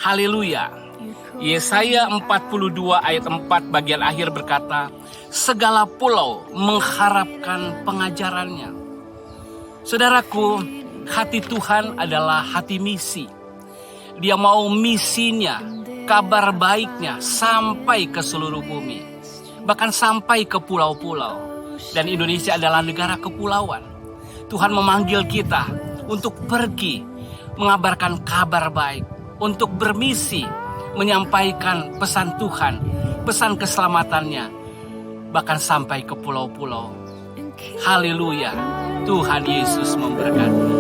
Haleluya. Yesaya 42 ayat 4 bagian akhir berkata, segala pulau mengharapkan pengajarannya. Saudaraku, hati Tuhan adalah hati misi. Dia mau misinya, kabar baiknya sampai ke seluruh bumi. Bahkan sampai ke pulau-pulau. Dan Indonesia adalah negara kepulauan. Tuhan memanggil kita untuk pergi mengabarkan kabar baik, untuk bermisi, menyampaikan pesan Tuhan, pesan keselamatannya, bahkan sampai ke pulau-pulau. Haleluya, Tuhan Yesus memberkati.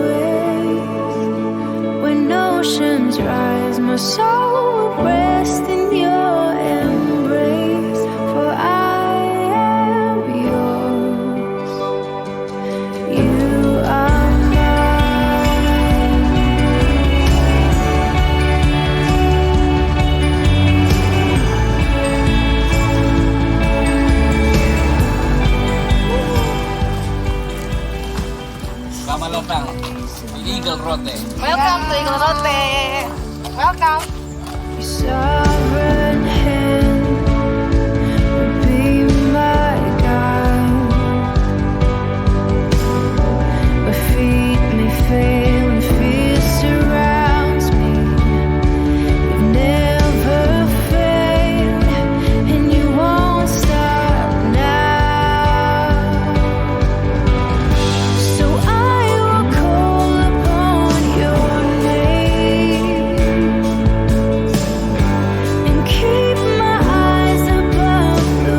When oceans rise, my soul will rest in your embrace, for I am yours. You are Selamat datang di Eagle Rote. Welcome to Eagle Rote. Welcome. your sovereign hand will be my guide. My feet may fail and fear surrounds me. You've never failed, and you won't stop now. So I will call upon your name and keep my eyes above the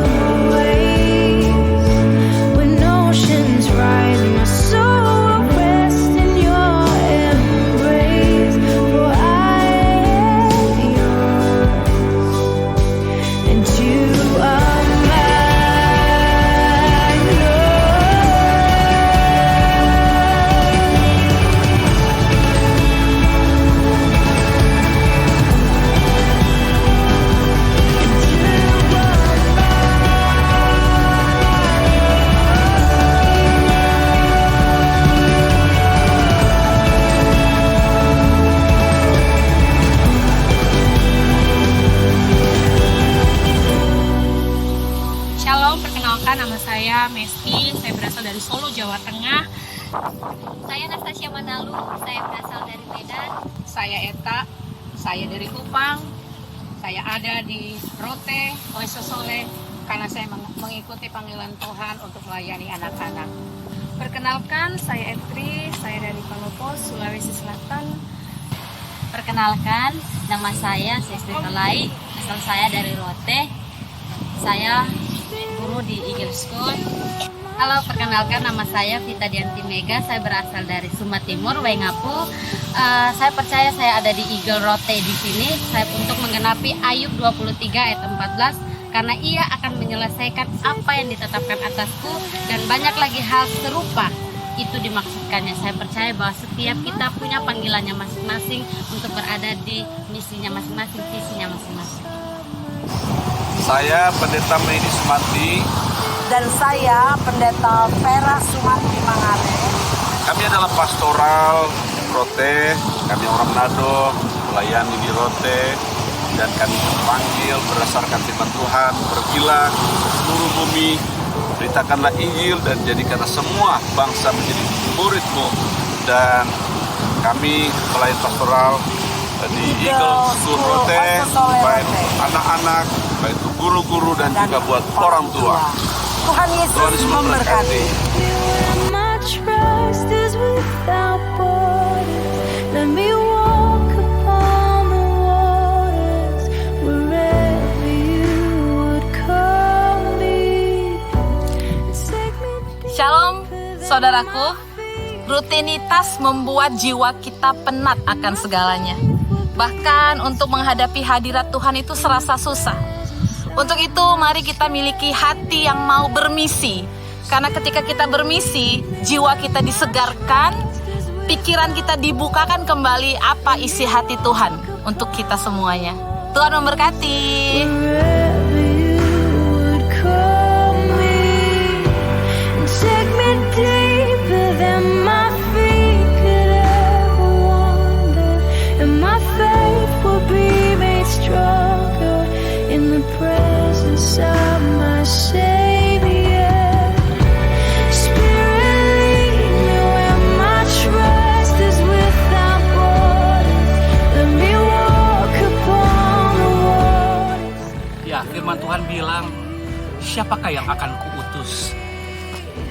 waves. When oceans rise, my soul will rest in your embrace, for I am yours and you are mine, Shalom, perkenalkan nama saya Mesti. Saya berasal dari Solo, Jawa Tengah. Saya Nastasia Manalu, saya berasal dari Medan. Saya Eta, saya dari Kupang. Saya ada di Rote, Oesosole, karena saya mengikuti panggilan Tuhan untuk melayani anak-anak. Perkenalkan, saya Etri, saya dari Palopo, Sulawesi Selatan. Perkenalkan, nama saya Sestri Kalai, asal saya dari Rote. Saya guru di Eagle School. Halo, perkenalkan nama saya Vita Dianti Mega, saya berasal dari Sumba Timur, Waingapu. Saya percaya saya ada di Eagle Rote di sini, saya untuk menggenapi Ayub 23 ayat 14, karena ia akan menyelesaikan apa yang ditetapkan atasku dan banyak lagi hal serupa. Itu dimaksudkannya. Saya percaya bahwa setiap kita punya panggilannya masing-masing untuk berada di misinya masing-masing, visinya masing-masing. Saya Pendeta Medi Sumanti. Dan saya Pendeta Vera Sumanti Mangare. Kami adalah pastoral Rote, kami orang Manado, melayani di Rote, dan kami terpanggil berdasarkan firman Tuhan, pergilah ke seluruh bumi, beritakanlah Injil dan jadikanlah semua bangsa menjadi muridmu. Dan kami melayani pastoral di Eagle School Rote, baik anak-anak, baik itu guru-guru dan juga buat orang tua. Tuhan Yesus memberkati. My trust is without borders. Let me walk upon the waters wherever you would call me. Take me Shalom, saudaraku. Rutinitas membuat jiwa kita penat akan segalanya. Bahkan untuk menghadapi hadirat Tuhan itu serasa susah. Untuk itu mari kita miliki hati yang mau bermisi. Karena ketika kita bermisi, jiwa kita disegarkan, pikiran kita dibukakan kembali apa isi hati Tuhan untuk kita semuanya. Tuhan memberkati. wherever you would call me. Take me deeper than my feet could ever wander, and my faith will be mereka yang akan kuutus.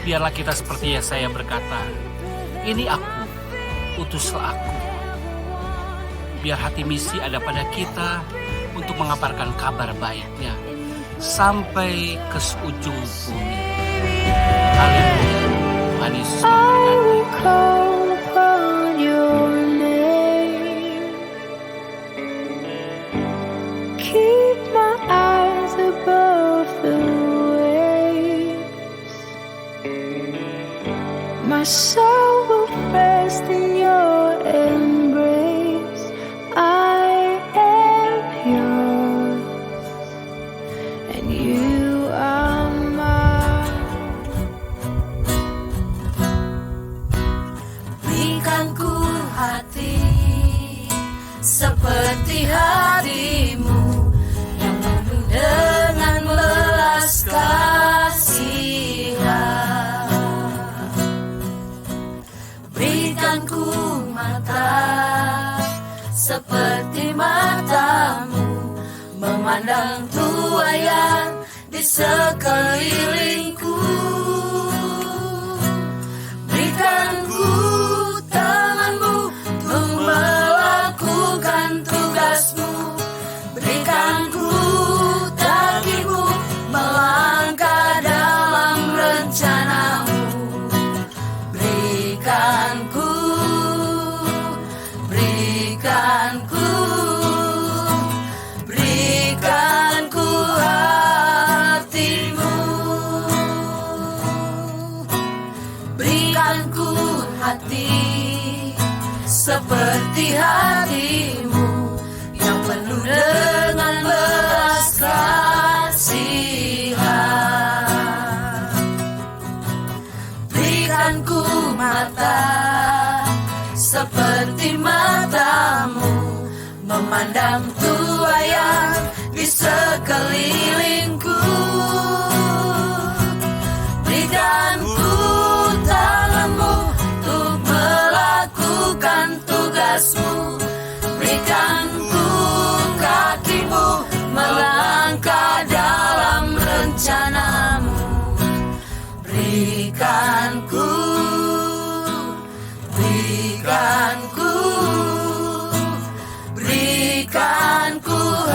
Biarlah kita seperti Yesaya berkata, ini aku, utuslah aku. Biar hati misi ada pada kita untuk mengabarkan kabar baiknya sampai ke seujung bumi. Haleluya. Tuhan Yesus I memberkati. will call upon your name. Keep my eyes above the waves. My soul will rest in your embrace. I am yours, and you are mine. Berikan ku hati seperti hatimu yang penuh dengan belas kasihan. Berikan ku mata seperti matamu, memandang tuaian di sekelilingku. Berikan ku tanganmu untuk melakukan tugasmu. Berikan ku kakimu melangkah dalam rencanamu. Berikan ku hatimu. Berikan ku hati seperti hatimu yang penuh dengan belas kasihan. Berikan ku mata seperti matamu, memandang tuaian di sekelilingku. Berikan ku tanganmu untuk melakukan tugasmu. Berikan ku kakimu melangkah dalam rencanamu. Berikan ku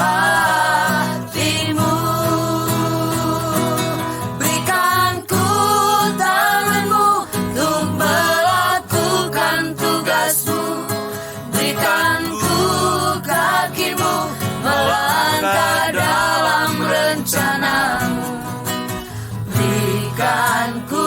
hatimu. Berikan ku tanganmu untuk melakukan tugasmu. Berikan ku kakimu melangkah dalam rencanamu. Berikan ku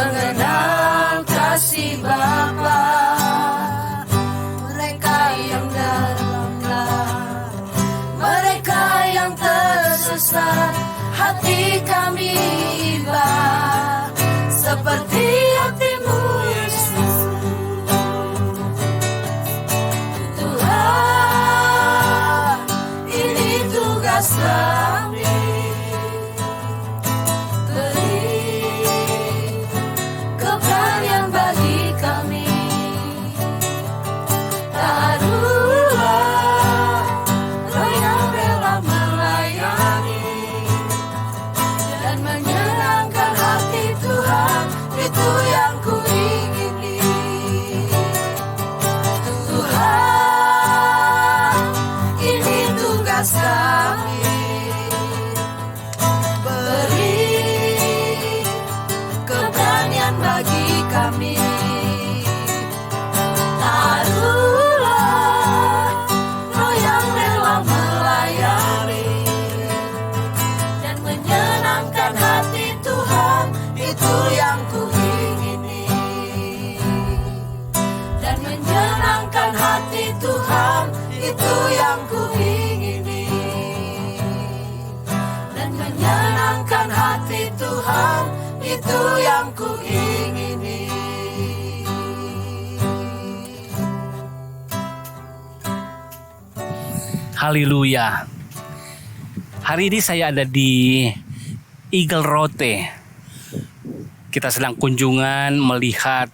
mengenal kasih Bapa. Mereka yang dermawan, mereka yang tersesat, hati kami iba seperti hatimu Yesus. Tuhan, ini tugas kami. Itu yang kuingini. Haleluya. Hari ini saya ada di Eagle Rote. Kita sedang kunjungan melihat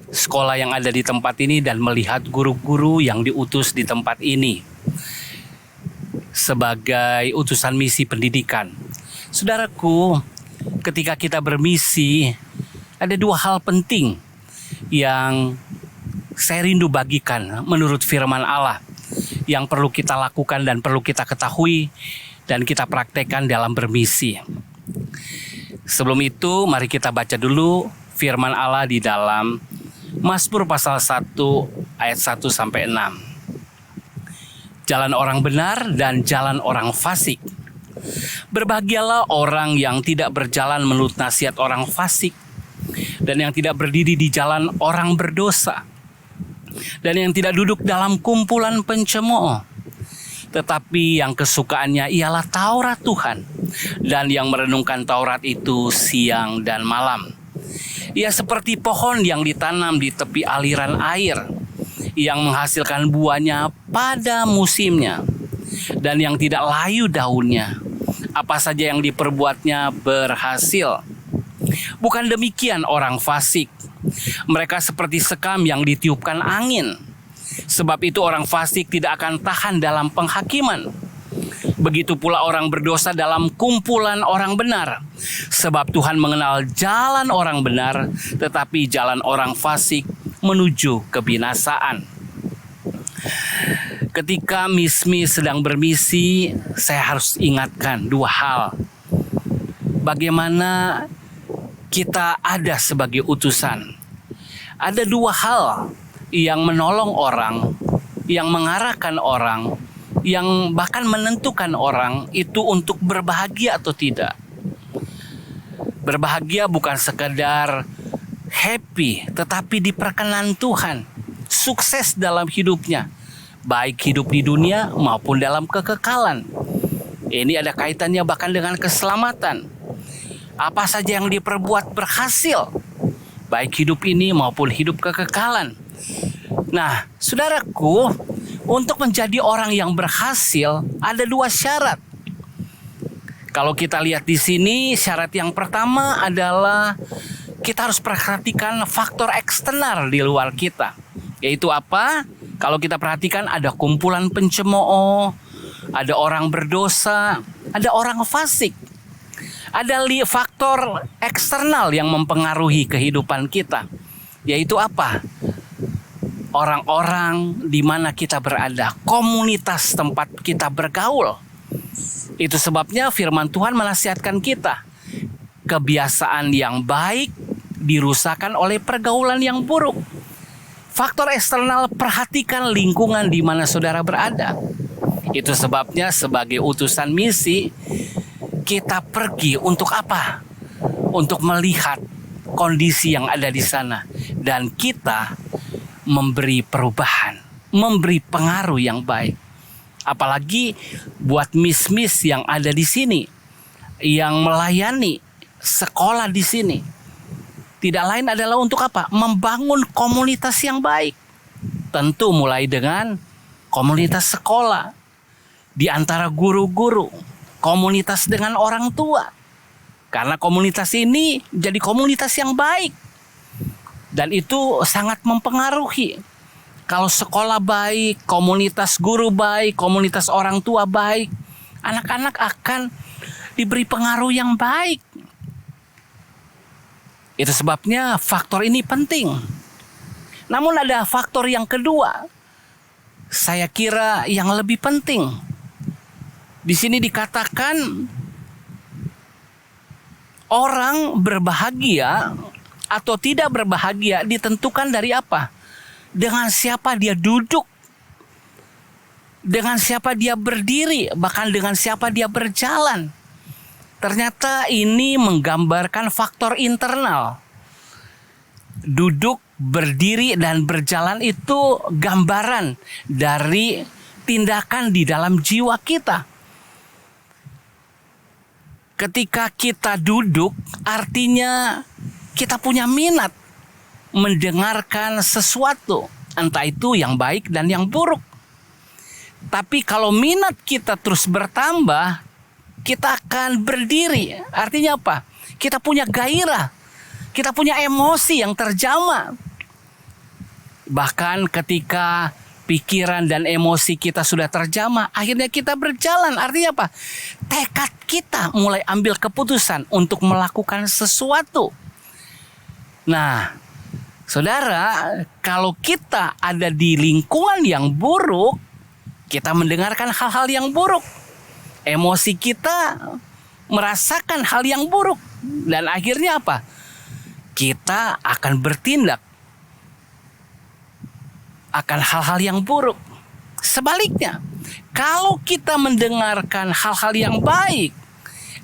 sekolah yang ada di tempat ini dan melihat guru-guru yang diutus di tempat ini sebagai utusan misi pendidikan. Saudaraku, ketika kita bermisi, ada dua hal penting yang saya rindu bagikan menurut firman Allah yang perlu kita lakukan dan perlu kita ketahui dan kita praktekkan dalam bermisi. Sebelum itu, mari kita baca dulu firman Allah di dalam Mazmur pasal 1 ayat 1 sampai 6. Jalan orang benar dan jalan orang fasik. Berbahagialah orang yang tidak berjalan menurut nasihat orang fasik, dan yang tidak berdiri di jalan orang berdosa, dan yang tidak duduk dalam kumpulan pencemooh, tetapi yang kesukaannya ialah Taurat Tuhan, dan yang merenungkan Taurat itu siang dan malam. Ia seperti pohon yang ditanam di tepi aliran air, yang menghasilkan buahnya pada musimnya, dan yang tidak layu daunnya. Apa saja yang diperbuatnya berhasil. Bukan demikian orang fasik. Mereka seperti sekam yang ditiupkan angin. Sebab itu orang fasik tidak akan tahan dalam penghakiman. Begitu pula orang berdosa dalam kumpulan orang benar. Sebab Tuhan mengenal jalan orang benar, tetapi jalan orang fasik menuju kebinasaan. Ketika Mismi sedang bermisi, saya harus ingatkan dua hal. Bagaimana kita ada sebagai utusan. Ada dua hal yang menolong orang, yang mengarahkan orang, yang bahkan menentukan orang itu untuk berbahagia atau tidak. Berbahagia bukan sekadar happy, tetapi diperkenan Tuhan. Sukses dalam hidupnya. Baik hidup di dunia maupun dalam kekekalan. Ini ada kaitannya bahkan dengan keselamatan. Apa saja yang diperbuat berhasil, baik hidup ini maupun hidup kekekalan. Nah, saudaraku, untuk menjadi orang yang berhasil ada dua syarat. Kalau kita lihat di sini, syarat yang pertama adalah kita harus perhatikan faktor eksternal di luar kita. Yaitu apa? Kalau kita perhatikan ada kumpulan pencemooh, ada orang berdosa, ada orang fasik. Ada faktor eksternal yang mempengaruhi kehidupan kita. Yaitu apa? Orang-orang di mana kita berada, komunitas tempat kita bergaul. Itu sebabnya firman Tuhan menasihatkan kita. Kebiasaan yang baik dirusakkan oleh pergaulan yang buruk. Faktor eksternal, perhatikan lingkungan di mana saudara berada. Itu sebabnya sebagai utusan misi, kita pergi untuk apa? Untuk melihat kondisi yang ada di sana, dan kita memberi perubahan, memberi pengaruh yang baik. Apalagi buat miss-miss yang ada di sini, yang melayani sekolah di sini. Tidak lain adalah untuk apa? Membangun komunitas yang baik. Tentu mulai dengan komunitas sekolah, di antara guru-guru, komunitas dengan orang tua. Karena komunitas ini jadi komunitas yang baik. Dan itu sangat mempengaruhi. Kalau sekolah baik, komunitas guru baik, komunitas orang tua baik, anak-anak akan diberi pengaruh yang baik. Itu sebabnya faktor ini penting. Namun ada faktor yang kedua, saya kira yang lebih penting. Di sini dikatakan orang berbahagia atau tidak berbahagia ditentukan dari apa? Dengan siapa dia duduk, dengan siapa dia berdiri, bahkan dengan siapa dia berjalan. Ternyata ini menggambarkan faktor internal. Duduk, berdiri, dan berjalan itu gambaran dari tindakan di dalam jiwa kita. Ketika kita duduk, artinya kita punya minat mendengarkan sesuatu, entah itu yang baik dan yang buruk. Tapi kalau minat kita terus bertambah, kita akan berdiri. Artinya apa? Kita punya gairah, kita punya emosi yang terjamah. Bahkan ketika pikiran dan emosi kita sudah terjamah, akhirnya kita berjalan. Artinya apa? Tekad kita mulai ambil keputusan untuk melakukan sesuatu. Nah, saudara, kalau kita ada di lingkungan yang buruk, kita mendengarkan hal-hal yang buruk. Emosi kita merasakan hal yang buruk. Dan akhirnya apa? Kita akan bertindak akan hal-hal yang buruk. Sebaliknya, kalau kita mendengarkan hal-hal yang baik,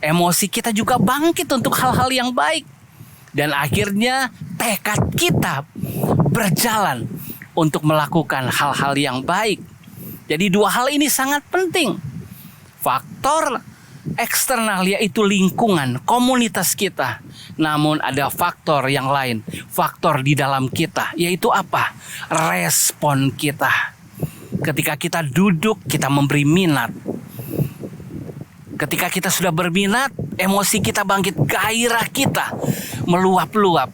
emosi kita juga bangkit untuk hal-hal yang baik. Dan akhirnya tekad kita berjalan untuk melakukan hal-hal yang baik. Jadi dua hal ini sangat penting. Faktor eksternal yaitu lingkungan, komunitas kita. Namun ada faktor yang lain, faktor di dalam kita, yaitu apa? Respon kita. Ketika kita duduk, kita memberi minat. Ketika kita sudah berminat, emosi kita bangkit, gairah kita meluap-luap.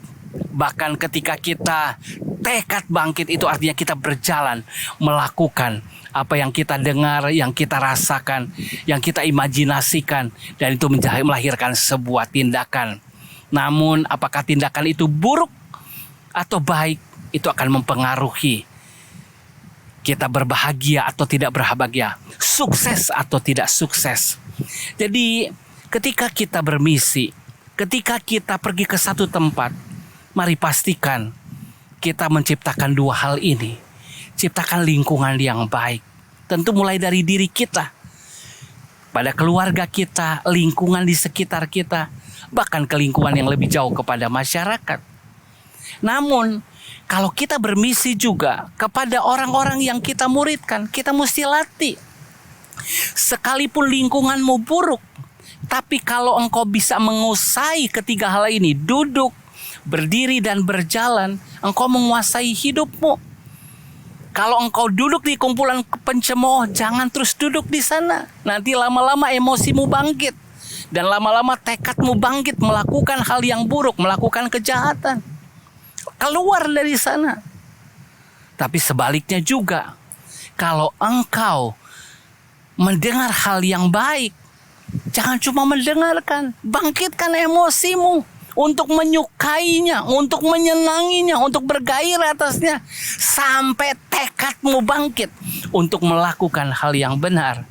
Bahkan ketika kita tekad bangkit, itu artinya kita berjalan melakukan apa yang kita dengar, yang kita rasakan, yang kita imajinasikan, dan itu melahirkan sebuah tindakan. Namun apakah tindakan itu buruk atau baik, itu akan mempengaruhi kita berbahagia atau tidak berbahagia, sukses atau tidak sukses. Jadi ketika kita bermisi, ketika kita pergi ke satu tempat, mari pastikan kita menciptakan dua hal ini. Ciptakan lingkungan yang baik. Tentu mulai dari diri kita, pada keluarga kita, lingkungan di sekitar kita, bahkan ke lingkungan yang lebih jauh kepada masyarakat. Namun kalau kita bermisi juga kepada orang-orang yang kita muridkan, kita mesti latih. Sekalipun lingkunganmu buruk, tapi kalau engkau bisa menguasai ketiga hal ini, duduk, berdiri, dan berjalan, engkau menguasai hidupmu. Kalau engkau duduk di kumpulan pencemooh, jangan terus duduk di sana. Nanti lama-lama emosimu bangkit. Dan lama-lama tekadmu bangkit melakukan hal yang buruk, melakukan kejahatan. Keluar dari sana. Tapi sebaliknya juga, kalau engkau mendengar hal yang baik, jangan cuma mendengarkan, bangkitkan emosimu untuk menyukainya, untuk menyenanginya, untuk bergairah atasnya, sampai tekadmu bangkit untuk melakukan hal yang benar.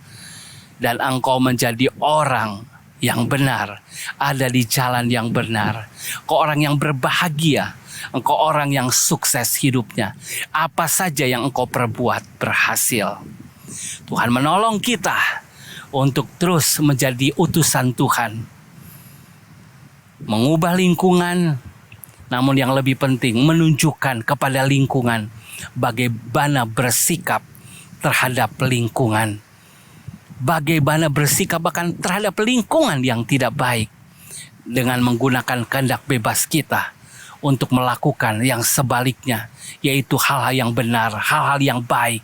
Dan engkau menjadi orang yang benar, ada di jalan yang benar. Engkau orang yang berbahagia, engkau orang yang sukses hidupnya. Apa saja yang engkau perbuat berhasil. Tuhan menolong kita untuk terus menjadi utusan Tuhan, mengubah lingkungan, Namun yang lebih penting, menunjukkan kepada lingkungan bagaimana bersikap terhadap lingkungan. Bagaimana bersikap bahkan terhadap lingkungan yang tidak baik. Dengan menggunakan kehendak bebas kita untuk melakukan yang sebaliknya, yaitu hal-hal yang benar, hal-hal yang baik.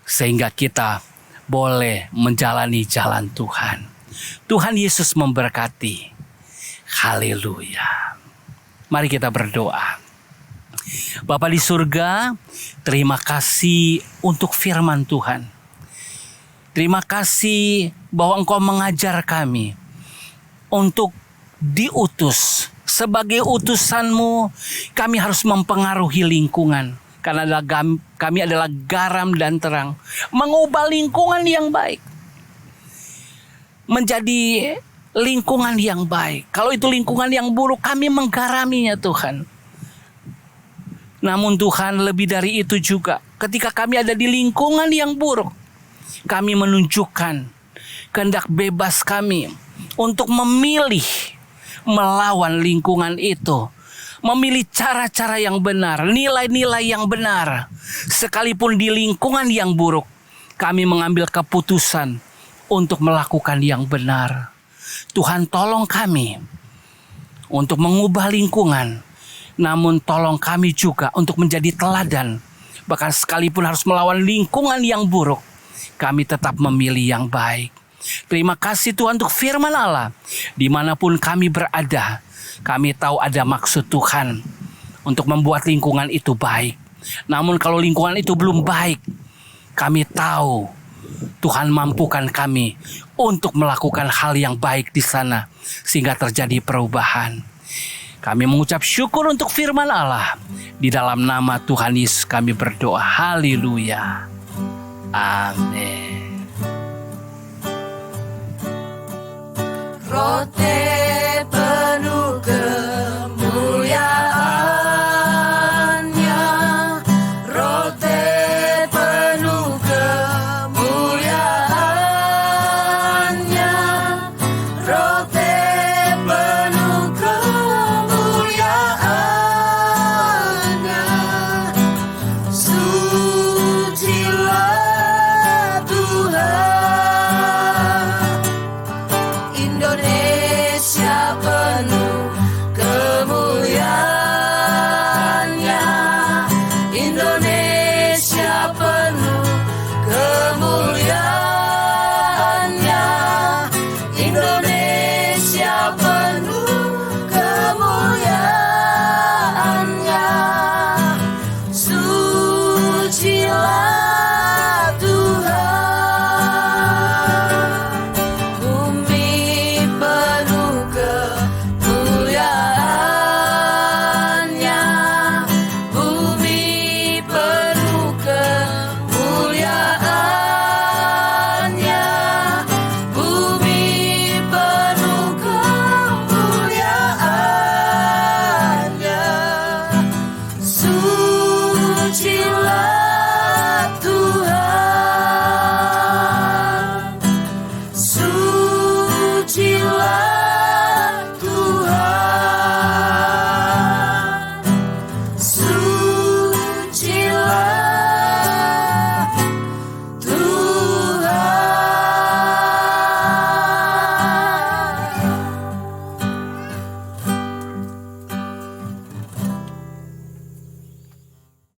Sehingga kita boleh menjalani jalan Tuhan. Tuhan Yesus memberkati. Haleluya. Mari kita berdoa. Bapa di surga, terima kasih untuk firman Tuhan. Terima kasih bahwa Engkau mengajar kami untuk diutus. Sebagai utusan-Mu, kami harus mempengaruhi lingkungan. Karena kami adalah garam dan terang. Mengubah lingkungan yang baik menjadi lingkungan yang baik. Kalau itu lingkungan yang buruk, kami menggaraminya Tuhan. Namun Tuhan, lebih dari itu juga, ketika kami ada di lingkungan yang buruk, kami menunjukkan kehendak bebas kami untuk memilih melawan lingkungan itu. Memilih cara-cara yang benar, nilai-nilai yang benar. Sekalipun di lingkungan yang buruk, kami mengambil keputusan untuk melakukan yang benar. Tuhan, tolong kami untuk mengubah lingkungan. Namun tolong kami juga untuk menjadi teladan. Bahkan sekalipun harus melawan lingkungan yang buruk, kami tetap memilih yang baik. Terima kasih Tuhan untuk firman Allah. Dimanapun kami berada, kami tahu ada maksud Tuhan untuk membuat lingkungan itu baik. Namun kalau lingkungan itu belum baik, kami tahu Tuhan mampukan kami untuk melakukan hal yang baik di sana sehingga terjadi perubahan. Kami mengucap syukur untuk firman Allah. Di dalam nama Tuhan Yesus kami berdoa. Haleluya. Amin. Rote